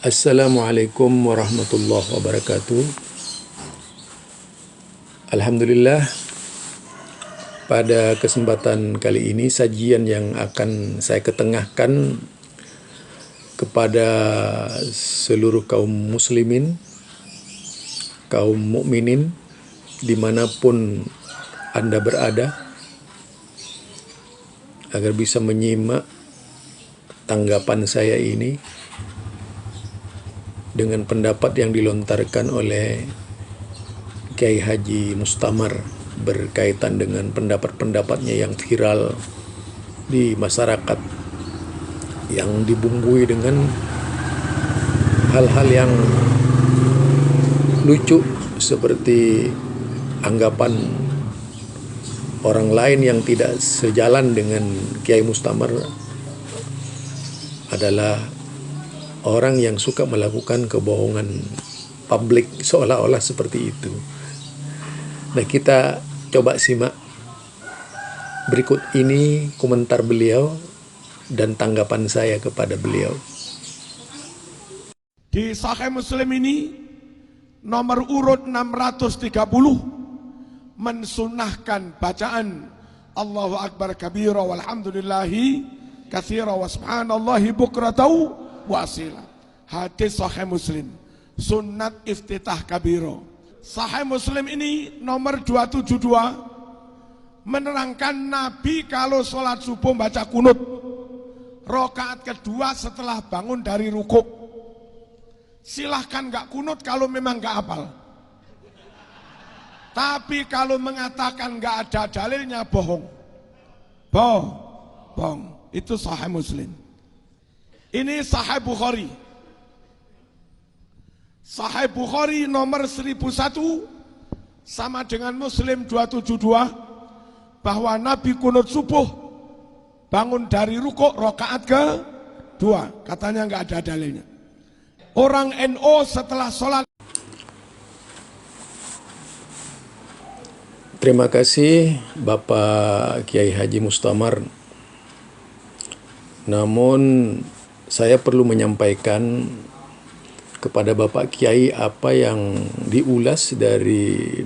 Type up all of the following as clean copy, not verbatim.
Assalamualaikum warahmatullahi wabarakatuh. Alhamdulillah, pada kesempatan kali ini sajian yang akan saya ketengahkan kepada seluruh kaum muslimin, kaum mukminin dimanapun Anda berada, agar bisa menyimak tanggapan saya ini dengan pendapat yang dilontarkan oleh Kiai Haji Mustamar berkaitan dengan pendapat-pendapatnya yang viral di masyarakat, yang dibumbui dengan hal-hal yang lucu seperti anggapan orang lain yang tidak sejalan dengan Kiai Mustamar adalah orang yang suka melakukan kebohongan publik, seolah-olah seperti itu. Nah, kita coba simak berikut ini komentar beliau dan tanggapan saya kepada beliau. Di Sahih Muslim ini nomor urut 630 mensunahkan bacaan Allahu Akbar kabira walhamdulillahi katsira wa subhanallahi bukratan wa asila. Hadis Sahih Muslim, sunnat iftitah kabira. Sahih Muslim ini nomor 272 menerangkan Nabi kalau sholat subuh baca kunut rakaat kedua setelah bangun dari rukuk. Silahkan gak kunut kalau memang gak hafal. Tapi kalau mengatakan gak ada dalilnya, bohong. Bohong. Itu Sahih Muslim. Ini Sahih Bukhari. Sahih Bukhari nomor 1001 sama dengan Muslim 272 bahwa Nabi kunut subuh bangun dari rukuk rakaat kedua. Katanya nggak ada dalilnya. Orang NU setelah sholat. Terima kasih Bapak Kiai Haji Mustamar. Namun saya perlu menyampaikan kepada Bapak Kiai apa yang diulas dari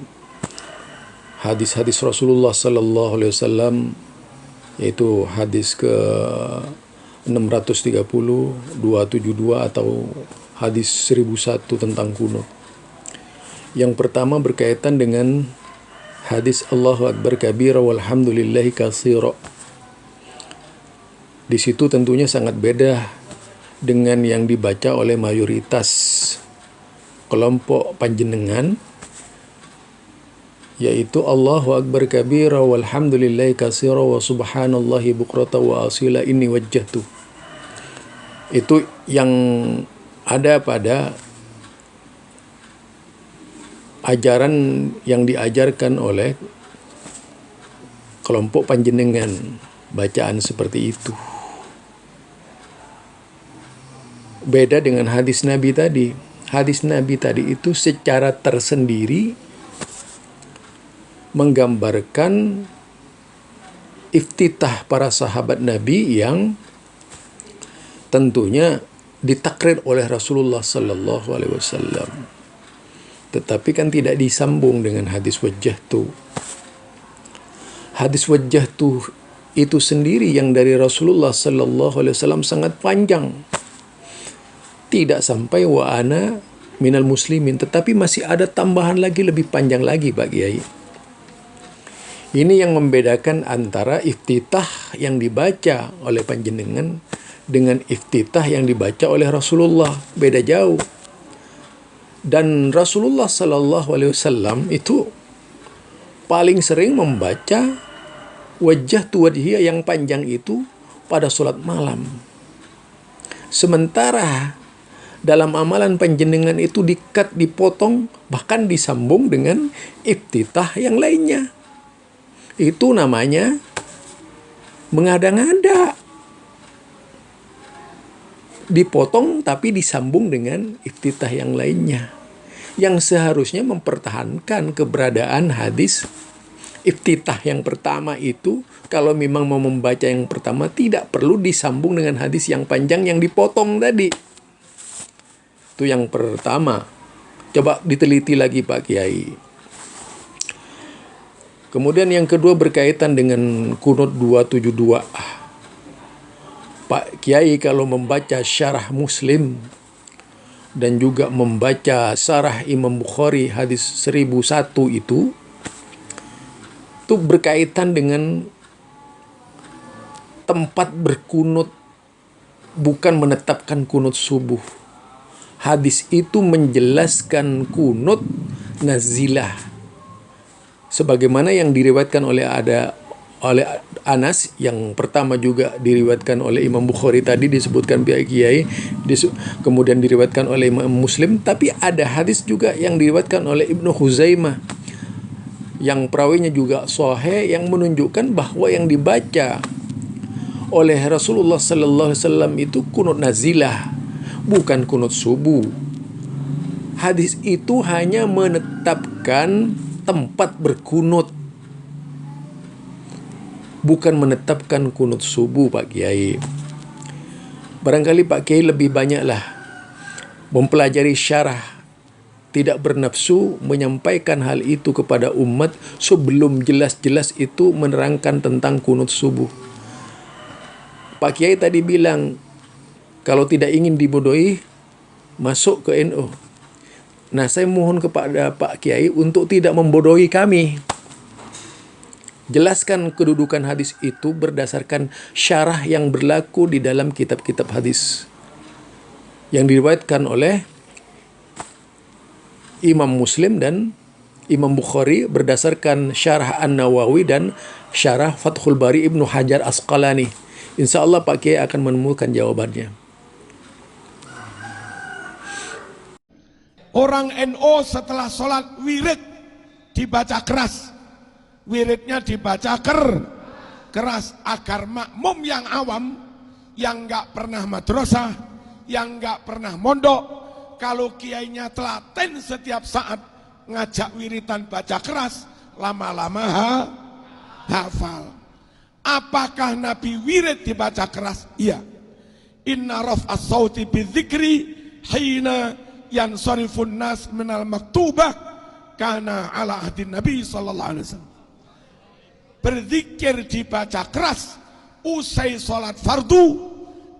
hadis-hadis Rasulullah Sallallahu Alaihi Wasallam, yaitu hadis ke 630, 272 atau hadis 1001 tentang kunut. Yang pertama berkaitan dengan hadis Allahu Akbar kabira walhamdulillahi katsira. Di situ tentunya sangat beda dengan yang dibaca oleh mayoritas kelompok panjenengan, yaitu Allahu Akbar kabira walhamdulillahi katsira wa subhanallahi bukrata wa asila inni wajjahtu. Itu yang ada pada ajaran yang diajarkan oleh kelompok panjenengan, bacaan seperti itu. Beda dengan hadis Nabi tadi. Hadis Nabi tadi itu secara tersendiri menggambarkan iftitah para sahabat Nabi yang tentunya ditakrir oleh Rasulullah Sallallahu Alaihi Wasallam. Tetapi kan tidak disambung dengan hadis wajjahtu. Hadis wajjahtu itu sendiri yang dari Rasulullah Sallallahu Alaihi Wasallam sangat panjang. Tidak sampai wa ana minal muslimin, tetapi masih ada tambahan lagi lebih panjang lagi Pak Kiai. Ini yang membedakan antara iftitah yang dibaca oleh panjenengan dengan iftitah yang dibaca oleh Rasulullah, beda jauh. Dan Rasulullah Sallallahu Alaihi Wasallam itu paling sering membaca wajjahtu wajhiya yang panjang itu pada sholat malam. Sementara dalam amalan panjenengan itu dikat, dipotong, bahkan disambung dengan iftitah yang lainnya. Itu namanya mengada-ngada. Dipotong tapi disambung dengan iftitah yang lainnya, yang seharusnya mempertahankan keberadaan hadis iftitah yang pertama itu. Kalau memang mau membaca yang pertama, tidak perlu disambung dengan hadis yang panjang yang dipotong tadi. Itu yang pertama. Coba diteliti lagi Pak Kiai. Kemudian yang kedua berkaitan dengan kunut 272. Pak Kiai kalau membaca syarah Muslim dan juga membaca syarah Imam Bukhari hadis 1001 itu berkaitan dengan tempat berkunut, bukan menetapkan kunut subuh. Hadis itu menjelaskan kunut nazilah, sebagaimana yang diriwayatkan oleh Anas, yang pertama juga diriwayatkan oleh Imam Bukhari tadi disebutkan Pak Kiai, kemudian diriwayatkan oleh Imam Muslim, tapi ada hadis juga yang diriwayatkan oleh Ibnu Huzaimah yang perawinya juga sahih, yang menunjukkan bahwa yang dibaca oleh Rasulullah sallallahu alaihi wasallam itu kunut nazilah, bukan kunut subuh. Hadis itu hanya menetapkan tempat berkunut, bukan menetapkan kunut subuh Pak Kiai. Barangkali Pak Kiai lebih banyaklah mempelajari syarah, tidak bernafsu menyampaikan hal itu kepada umat sebelum jelas-jelas itu menerangkan tentang kunut subuh. Pak Kiai tadi bilang, kalau tidak ingin dibodohi, masuk ke NU. Nah, saya mohon kepada Pak Kiai untuk tidak membodohi kami. Jelaskan kedudukan hadis itu berdasarkan syarah yang berlaku di dalam kitab-kitab hadis yang diriwayatkan oleh Imam Muslim dan Imam Bukhari berdasarkan syarah An-Nawawi dan syarah Fathul Bari Ibnu Hajar Asqalani. Insya Allah Pak Kiai akan menemukan jawabannya. Orang NO setelah sholat wirid dibaca keras, wiridnya dibaca keras agar makmum yang awam, yang nggak pernah madrasah, yang nggak pernah mondok, kalau kiainya telaten setiap saat ngajak wiritan baca keras, lama-lama hafal. Apakah Nabi wirid dibaca keras? Iya. Inna raf'as sauti bidzikri hina yansarifun nas minal maktubah kana ala ahdin Nabi sallallahu alaihi wasallam. Berzikir dibaca keras usai sholat fardu,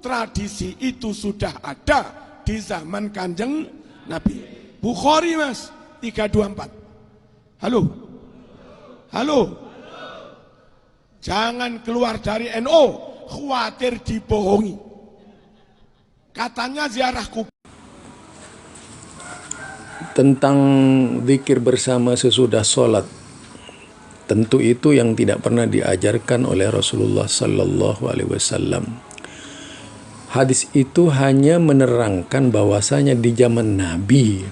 tradisi itu sudah ada di zaman Kanjeng Nabi. Bukhari Mas 324. Halo. Jangan keluar dari NO, khawatir dibohongi. Katanya ziarah kubur. Tentang zikir bersama sesudah sholat, tentu itu yang tidak pernah diajarkan oleh Rasulullah sallallahu alaihi wasallam. Hadis itu hanya menerangkan bahwasanya di zaman Nabi,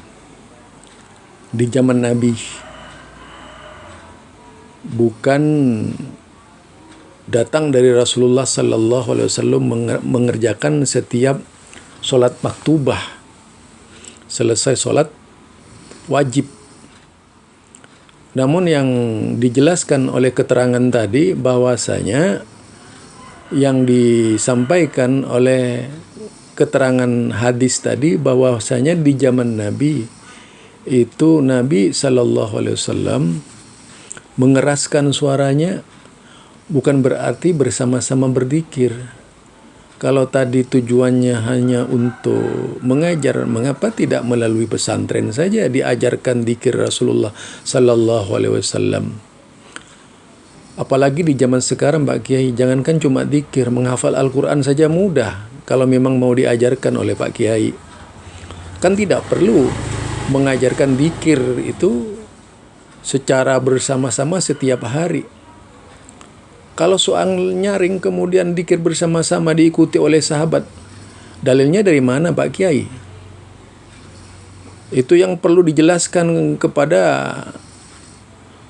bukan datang dari Rasulullah sallallahu alaihi wasallam mengerjakan setiap sholat maktubah. Selesai sholat wajib. Namun yang dijelaskan oleh keterangan tadi bahwasanya yang disampaikan oleh keterangan hadis tadi bahwasanya di zaman Nabi itu Nabi sallallahu alaihi wasallam mengeraskan suaranya, bukan berarti bersama-sama berzikir. Kalau tadi tujuannya hanya untuk mengajar, mengapa tidak melalui pesantren saja diajarkan zikir Rasulullah sallallahu alaihi wasallam? Apalagi di zaman sekarang Pak Kiai, jangankan cuma zikir, menghafal Al-Quran saja mudah kalau memang mau diajarkan oleh Pak Kiai. Kan tidak perlu mengajarkan zikir itu secara bersama-sama setiap hari. Kalau soal nyaring kemudian zikir bersama-sama diikuti oleh sahabat, dalilnya dari mana Pak Kiai? Itu yang perlu dijelaskan kepada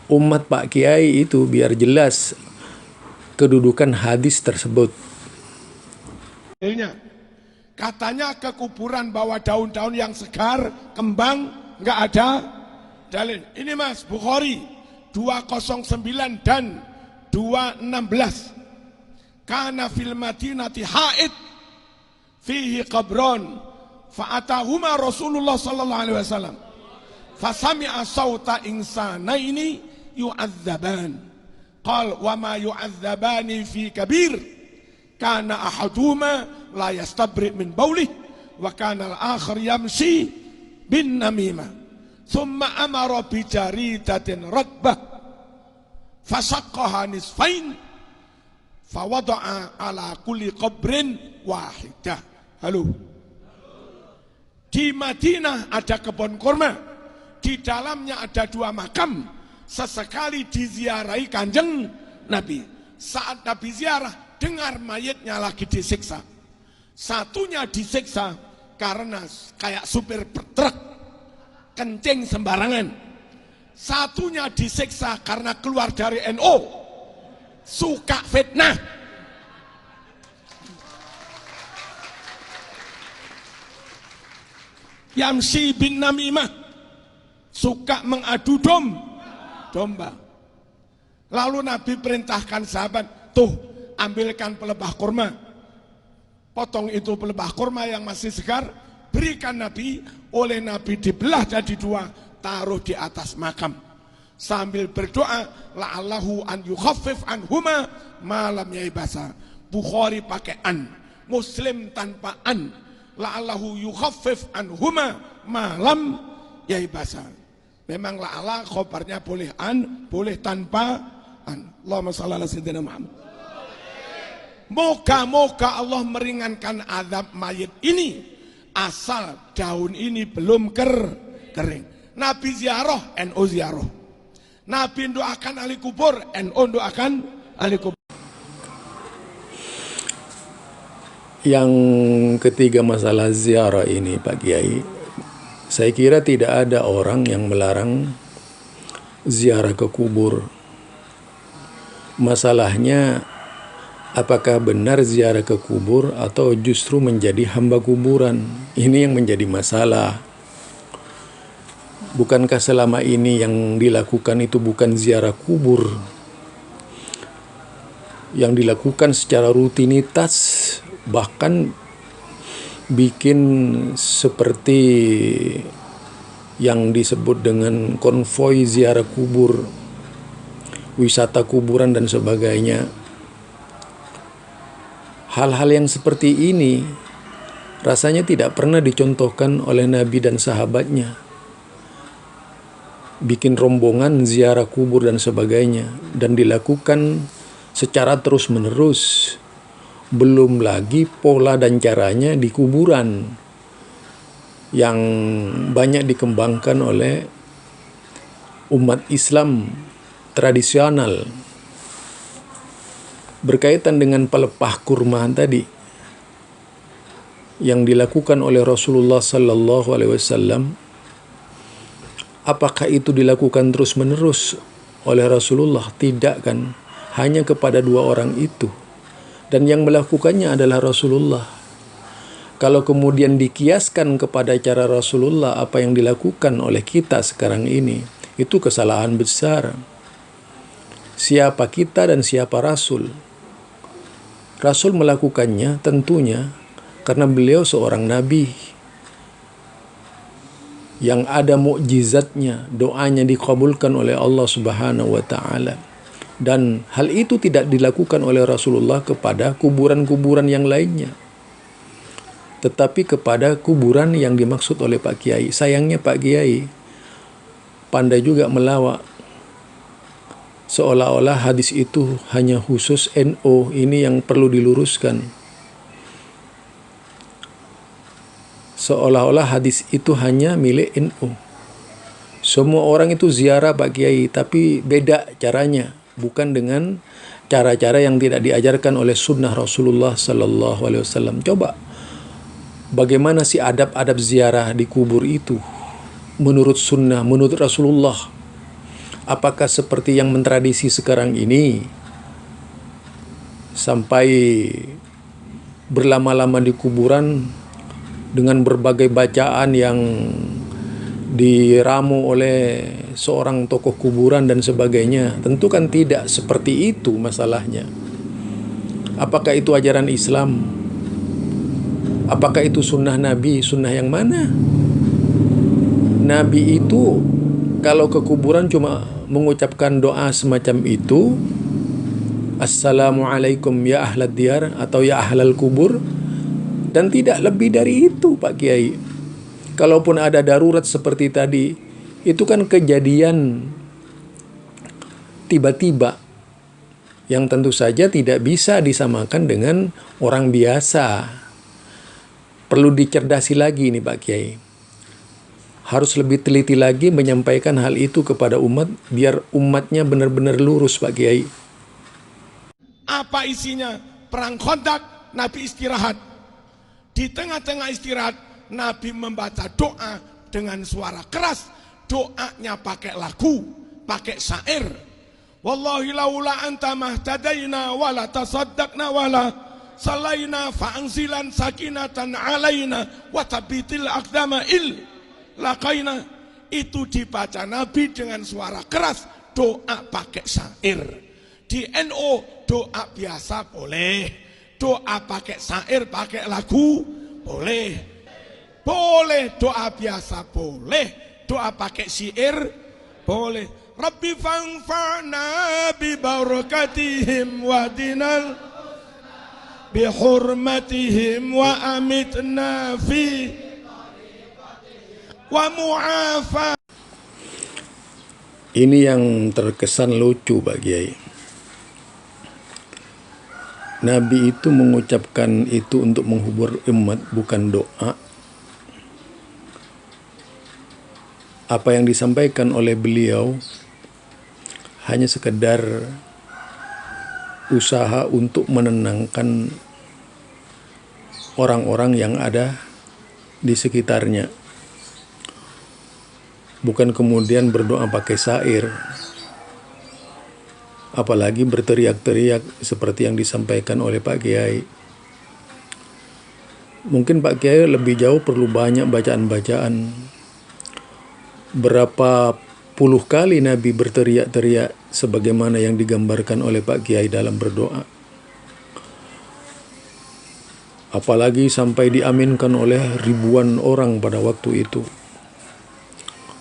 umat Pak Kiai itu biar jelas kedudukan hadis tersebut. Katanya ke kuburan bawa daun-daun yang segar, kembang, nggak ada dalil. Ini Mas Bukhari 209 dan 216. Kana fil madinati haid fihi qabron fa'atahuma Rasulullah sallallahu alaihi wasallam fasami'a sauta insanaini yu'adzaban qal wa ma yu'adzabani fi kabir kana ahaduma la yastabri min baulih wa kana al-akhar yamshi bin namimah thumma amara bi jaridatin rakbah fasaqqaha nisfain fawada'a ala kulli qabrin wahidah. Halo. Di Madinah ada kebun kurma, di dalamnya ada 2 makam, sesekali diziarahi Kanjeng Nabi. Saat Nabi ziarah, dengar mayitnya lagi disiksa. Satunya disiksa karena kayak supir truk, kencing sembarangan. Satunya disiksa karena keluar dari NU, suka fitnah. Yamsi bin namimah, suka mengadu domba. Lalu Nabi perintahkan sahabat, tuh ambilkan pelebah kurma, potong itu pelebah kurma yang masih segar, berikan Nabi. Oleh Nabi dibelah jadi 2, taruh di atas makam sambil berdoa, la'allahu an yukhaffif anhuma malam yaibasa. Bukhari pakai an, Muslim tanpa an, la'allahu yukhaffif anhuma malam yaibasa. Memang la'ala khobarnya boleh an, boleh tanpa an. Allahumma shalli ala sayyidina Muhammad. Moga-moga Allah meringankan azab mayit ini, asal daun ini belum kering. Nabi ziarah, NU ziarah. Nabi doakan ahli kubur, NU doakan ahli kubur. Yang ketiga masalah ziarah ini Pak Kiai, saya kira tidak ada orang yang melarang ziarah ke kubur. Masalahnya, apakah benar ziarah ke kubur atau justru menjadi hamba kuburan? Ini yang menjadi masalah. Bukankah selama ini yang dilakukan itu bukan ziarah kubur? Yang dilakukan secara rutinitas, bahkan bikin seperti yang disebut dengan konvoi ziarah kubur, wisata kuburan dan sebagainya. Hal-hal yang seperti ini rasanya tidak pernah dicontohkan oleh Nabi dan sahabatnya. Bikin rombongan ziarah kubur dan sebagainya, dan dilakukan secara terus-menerus. Belum lagi pola dan caranya di kuburan yang banyak dikembangkan oleh umat Islam tradisional. Berkaitan dengan pelepah kurma tadi yang dilakukan oleh Rasulullah sallallahu alaihi wasallam, apakah itu dilakukan terus-menerus oleh Rasulullah? Tidak kan, hanya kepada 2 orang itu. Dan yang melakukannya adalah Rasulullah. Kalau kemudian dikiaskan kepada cara Rasulullah apa yang dilakukan oleh kita sekarang ini, itu kesalahan besar. Siapa kita dan siapa Rasul? Rasul melakukannya tentunya karena beliau seorang nabi yang ada mukjizatnya, doanya dikabulkan oleh Allah Subhanahu wa taala. Dan hal itu tidak dilakukan oleh Rasulullah kepada kuburan-kuburan yang lainnya, tetapi kepada kuburan yang dimaksud oleh Pak Kiai. Sayangnya Pak Kiai pandai juga melawak, seolah-olah hadis itu hanya khusus NU. Ini yang perlu diluruskan. Seolah-olah hadis itu hanya milik NU. Semua orang itu ziarah Pak Kiai, tapi beda caranya, bukan dengan cara-cara yang tidak diajarkan oleh sunnah Rasulullah sallallahu alaihi wasallam. Coba bagaimana sih adab-adab ziarah di kubur itu menurut sunnah, menurut Rasulullah? Apakah seperti yang mentradisi sekarang ini, sampai berlama-lama di kuburan dengan berbagai bacaan yang diramu oleh seorang tokoh kuburan dan sebagainya? Tentu kan tidak seperti itu masalahnya. Apakah itu ajaran Islam? Apakah itu sunnah Nabi? Sunnah yang mana? Nabi itu kalau ke kuburan cuma mengucapkan doa semacam itu, Assalamualaikum ya ahlad diyar atau ya ahlal kubur, dan tidak lebih dari itu Pak Kiai. Kalaupun ada darurat seperti tadi, itu kan kejadian tiba-tiba yang tentu saja tidak bisa disamakan dengan orang biasa. Perlu dicerdasi lagi nih Pak Kiai. Harus lebih teliti lagi menyampaikan hal itu kepada umat, biar umatnya benar-benar lurus Pak Kiai. Apa isinya? Perang Khandaq, Nabi istirahat. Di tengah-tengah istirahat, Nabi membaca doa dengan suara keras. Doanya pakai lagu, pakai syair. Wallahi laula anta mahtadaina wala tasaddaqna wala salaina fa'anzilan sakinatan alaina wa tabitil aqdama laqaina. Itu dibaca Nabi dengan suara keras, doa pakai syair. Di NO doa biasa boleh, doa pakai syair, pakai lagu boleh. Boleh doa biasa boleh, doa pakai syair boleh. Rabbi fangfa'na bi barakatihim wa dinal bi hurmatihim wa amitna fi wa mu'afa. Ini yang terkesan lucu Pak Kiai. Nabi itu mengucapkan itu untuk menghibur umat, bukan doa. Apa yang disampaikan oleh beliau hanya sekedar usaha untuk menenangkan orang-orang yang ada di sekitarnya. Bukan kemudian berdoa pakai syair, apalagi berteriak-teriak seperti yang disampaikan oleh Pak Kiai. Mungkin Pak Kiai lebih jauh perlu banyak bacaan-bacaan. Berapa puluh kali Nabi berteriak-teriak sebagaimana yang digambarkan oleh Pak Kiai dalam berdoa. Apalagi sampai diaminkan oleh ribuan orang pada waktu itu.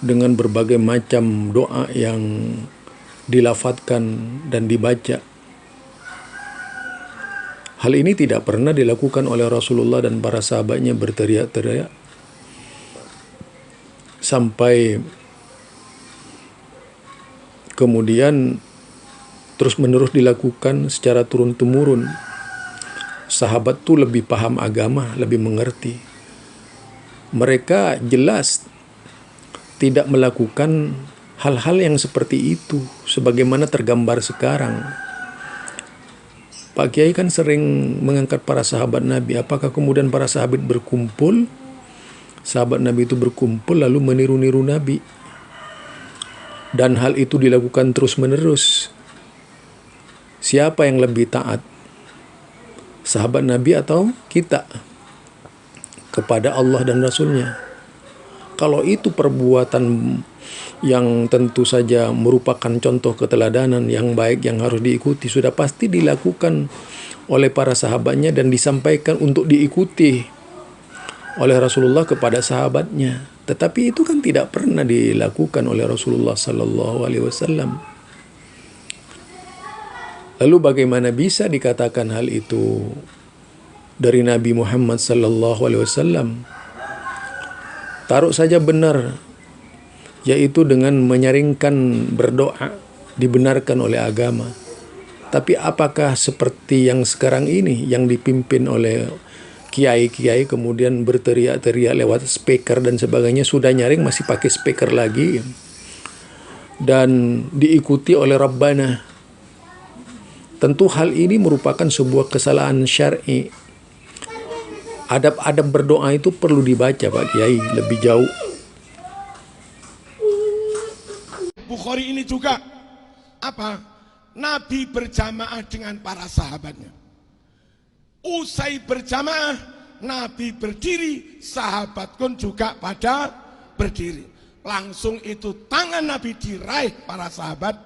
Dengan berbagai macam doa yang dilafadzkan dan dibaca. Hal ini tidak pernah dilakukan oleh Rasulullah dan para sahabatnya berteriak-teriak sampai kemudian terus-menerus dilakukan secara turun-temurun. Sahabat tuh lebih paham agama, lebih mengerti. Mereka jelas tidak melakukan hal-hal yang seperti itu sebagaimana tergambar sekarang. Pak Kiai kan sering mengangkat para sahabat Nabi. Apakah kemudian para sahabat berkumpul? Sahabat Nabi itu berkumpul lalu meniru-niru Nabi. Dan hal itu dilakukan terus-menerus. Siapa yang lebih taat? Sahabat Nabi atau kita? Kepada Allah dan Rasulnya. Kalau itu perbuatan yang tentu saja merupakan contoh keteladanan yang baik yang harus diikuti, sudah pasti dilakukan oleh para sahabatnya dan disampaikan untuk diikuti oleh Rasulullah kepada sahabatnya. Tetapi itu kan tidak pernah dilakukan oleh Rasulullah Sallallahu Alaihi Wasallam. Lalu bagaimana bisa dikatakan hal itu dari Nabi Muhammad Sallallahu Alaihi Wasallam? Taruh saja benar, yaitu dengan menyaringkan berdoa dibenarkan oleh agama. Tapi apakah seperti yang sekarang ini yang dipimpin oleh kiai-kiai kemudian berteriak-teriak lewat speaker dan sebagainya, sudah nyaring masih pakai speaker lagi dan diikuti oleh Rabbana. Tentu hal ini merupakan sebuah kesalahan syar'i. Adab-adab berdoa itu perlu dibaca Pak Kiai lebih jauh. Bukhari ini juga apa? Nabi berjamaah dengan para sahabatnya. Usai berjamaah, Nabi berdiri, sahabat pun juga pada berdiri. Langsung itu tangan Nabi diraih para sahabat,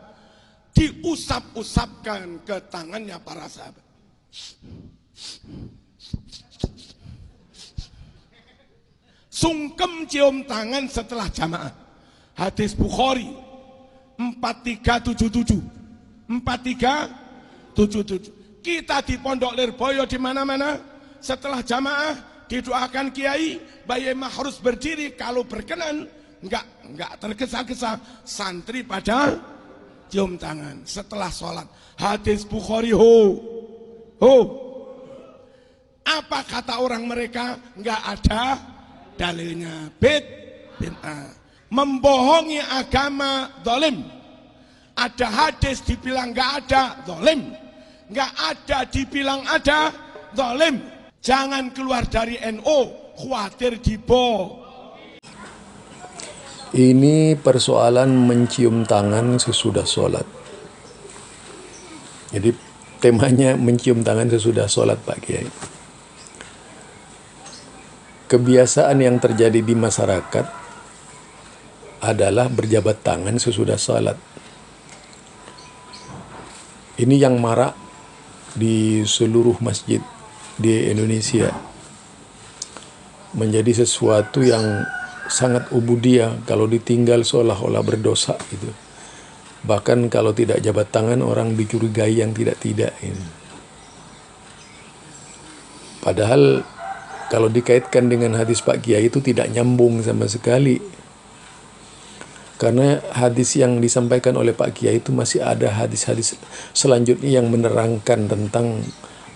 diusap-usapkan ke tangannya para sahabat. sungkem cium tangan setelah jamaah. Hadis Bukhari 4377. 4377. Kita di Pondok Lirboyo di mana-mana setelah jamaah didoakan kiai, bayi harus berdiri, kalau berkenan enggak tergesa-gesa, santri pada cium tangan setelah sholat. Hadis Bukhari apa kata orang mereka? Enggak ada dalilnya. Bid'ah. Membohongi agama zalim. Ada hadis dibilang enggak ada, zalim. Enggak ada dibilang ada, zalim. Jangan keluar dari NU, khawatir dibohong. Ini persoalan mencium tangan sesudah sholat. Jadi temanya mencium tangan sesudah sholat, Pak Kiai. Kebiasaan yang terjadi di masyarakat adalah berjabat tangan sesudah sholat. Ini yang marak di seluruh masjid di Indonesia. Menjadi sesuatu yang sangat ubudiyah, kalau ditinggal seolah-olah berdosa gitu. Bahkan kalau tidak jabat tangan orang dicurigai yang tidak-tidak ini. Padahal kalau dikaitkan dengan hadis Pak Kiai itu tidak nyambung sama sekali. Karena hadis yang disampaikan oleh Pak Kiai itu masih ada hadis-hadis selanjutnya yang menerangkan tentang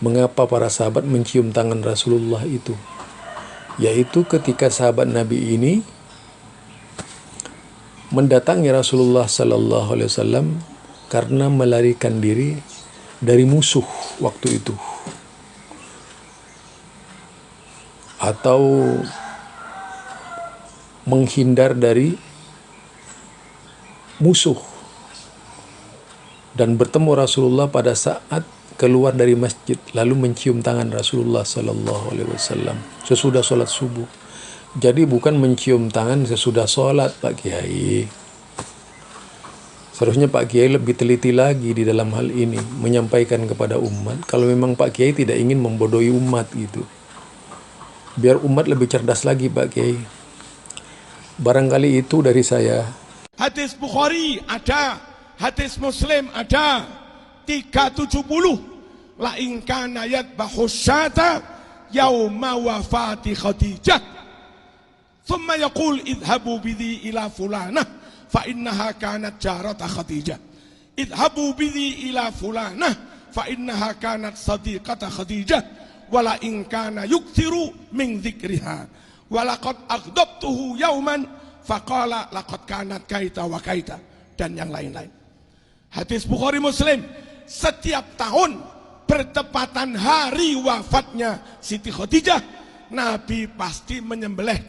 mengapa para sahabat mencium tangan Rasulullah itu. Yaitu ketika sahabat Nabi ini mendatangi Rasulullah Sallallahu Alaihi Wasallam karena melarikan diri dari musuh waktu itu, atau menghindar dari musuh, dan bertemu Rasulullah pada saat keluar dari masjid, lalu mencium tangan Rasulullah Sallallahu Alaihi Wasallam sesudah sholat subuh. Jadi bukan mencium tangan sesudah sholat, Pak Kiai. Seharusnya Pak Kiai lebih teliti lagi di dalam hal ini, menyampaikan kepada umat. Kalau memang Pak Kiai tidak ingin membodohi umat gitu, biar umat lebih cerdas lagi, Pak Kiai. Barangkali itu dari saya. Hadis Bukhari ada, hadis Muslim ada. 370. La in kana yadbahu syata yauma wafati Khadijah. Thumma yaqul idhabu bidhi ila fulanah fa innaha kanat jarata Khadijah. Idhabu bidhi ila fulanah fa innaha kanat sadiqata Khadijah. Wala in kana yukthiru min dzikriha. Walaqad aghdabtuhu yauman faqala laqad kanat kaita wa kaita, dan yang lain-lain. Hadis Bukhari Muslim. Setiap tahun bertepatan hari wafatnya Siti Khadijah, Nabi pasti menyembelih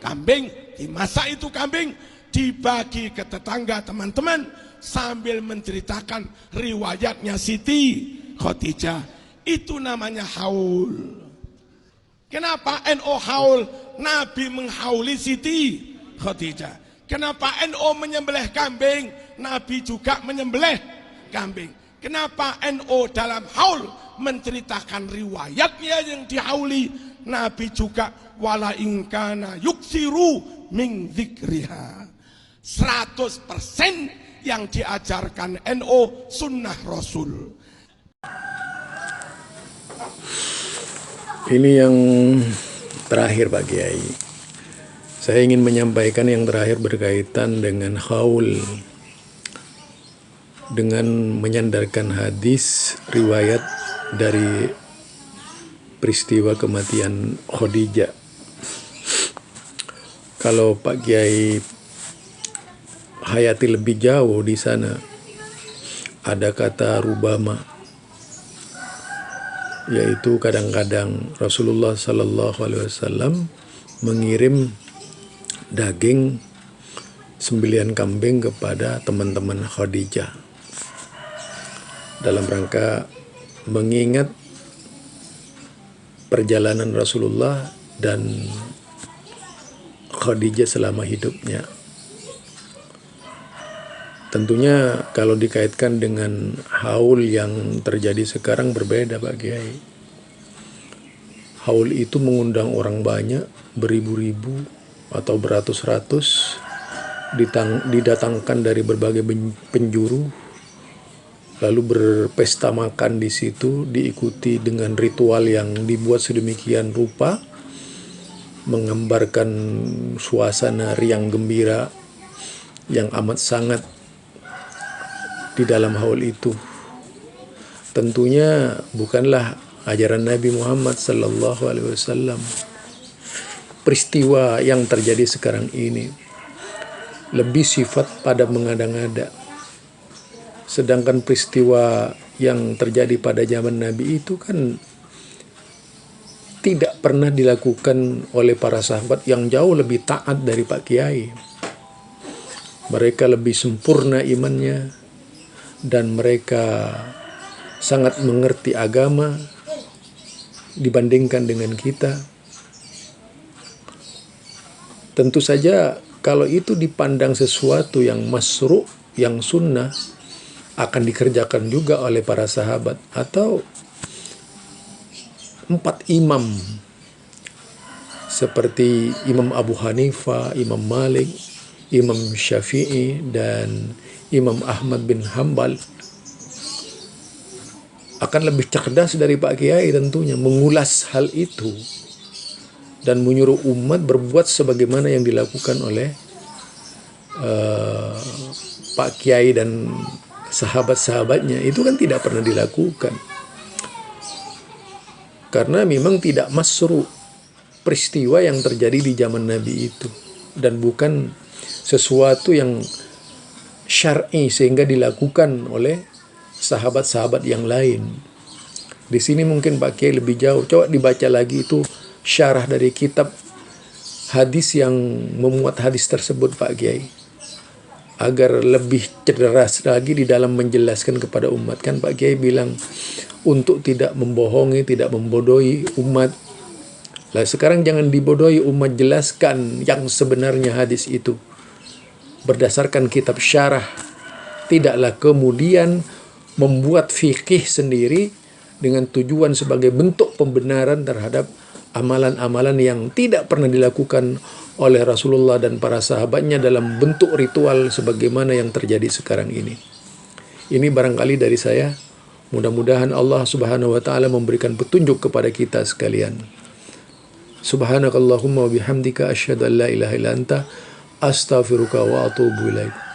kambing. Dimasak itu kambing, dibagi ke tetangga teman-teman sambil menceritakan riwayatnya Siti Khadijah. Itu namanya haul. Kenapa NU haul? Nabi menghauli Siti Khadijah. Kenapa NU menyembelih kambing? Nabi juga menyembelih kambing. Kenapa NU dalam haul menceritakan riwayatnya yang dihauli? Nabi juga wala ingkana yuksiru min dzikriha. 100% yang diajarkan NU sunnah Rasul. Ini yang terakhir, Pak Kiai. Saya ingin menyampaikan yang terakhir berkaitan dengan haul, dengan menyandarkan hadis riwayat dari peristiwa kematian Khadijah. Kalau Pak Kiai hayati lebih jauh di sana, ada kata rubama, yaitu kadang-kadang Rasulullah Sallallahu Alaihi Wasallam mengirim daging sembelihan kambing kepada teman-teman Khadijah dalam rangka mengingat perjalanan Rasulullah dan Khadijah selama hidupnya. Tentunya kalau dikaitkan dengan haul yang terjadi sekarang berbeda, Pak Kiai. Haul itu mengundang orang banyak, beribu-ribu atau beratus-ratus, didatangkan dari berbagai penjuru, lalu berpesta makan di situ, diikuti dengan ritual yang dibuat sedemikian rupa, menggambarkan suasana riang gembira yang amat sangat di dalam haul itu. Tentunya bukanlah ajaran Nabi Muhammad sallallahu alaihi wasallam. Peristiwa yang terjadi sekarang ini lebih sifat pada mengada-ngada. Sedangkan peristiwa yang terjadi pada zaman Nabi itu kan tidak pernah dilakukan oleh para sahabat yang jauh lebih taat dari Pak Kiai. Mereka lebih sempurna imannya dan mereka sangat mengerti agama dibandingkan dengan kita. Tentu saja kalau itu dipandang sesuatu yang masru', yang sunnah, akan dikerjakan juga oleh para sahabat atau 4 imam seperti Imam Abu Hanifah, Imam Malik, Imam Syafi'i, dan Imam Ahmad bin Hambal akan lebih cerdas dari Pak Kiai tentunya mengulas hal itu dan menyuruh umat berbuat sebagaimana yang dilakukan oleh Pak Kiai dan sahabat-sahabatnya. Itu kan tidak pernah dilakukan karena memang tidak masru' peristiwa yang terjadi di zaman Nabi itu dan bukan sesuatu yang syar'i sehingga dilakukan oleh sahabat-sahabat yang lain. Di sini mungkin Pak Kiai lebih jauh. Coba dibaca lagi itu syarah dari kitab hadis yang memuat hadis tersebut Pak Kiai, agar lebih cerdas lagi di dalam menjelaskan kepada umat. Kan Pak Kiai bilang untuk tidak membohongi, tidak membodohi umat. Lah sekarang jangan dibodohi umat, jelaskan yang sebenarnya hadis itu berdasarkan kitab syarah. Tidaklah kemudian membuat fikih sendiri dengan tujuan sebagai bentuk pembenaran terhadap amalan-amalan yang tidak pernah dilakukan oleh Rasulullah dan para sahabatnya dalam bentuk ritual sebagaimana yang terjadi sekarang ini. Ini barangkali dari saya. Mudah-mudahan Allah Subhanahu wa taala memberikan petunjuk kepada kita sekalian. Subhanakallahumma wa bihamdika asyhadu an la ilaha illa anta astaghfiruka wa atubu ilaik.